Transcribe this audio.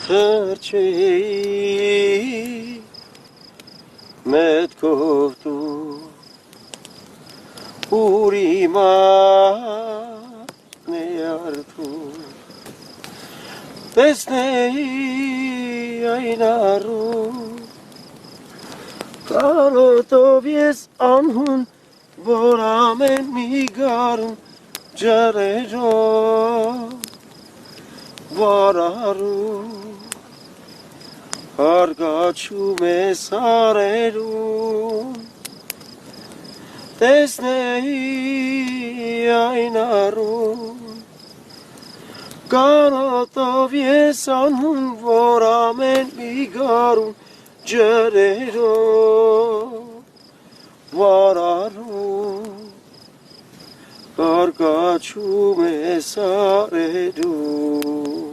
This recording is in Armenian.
Խրչեի մետքով դու Ուրի մատն է արդու Տեսնեի այն առու Կարոտով ես անհուն որ ամեն մի գարուն ջրերով վարարու Հարգաչում ես արերում Տեսնեի այն առում Կարոտով ես անհուն որ ամեն մի գարուն ջրերով վարարում Հարգաչում ես արերում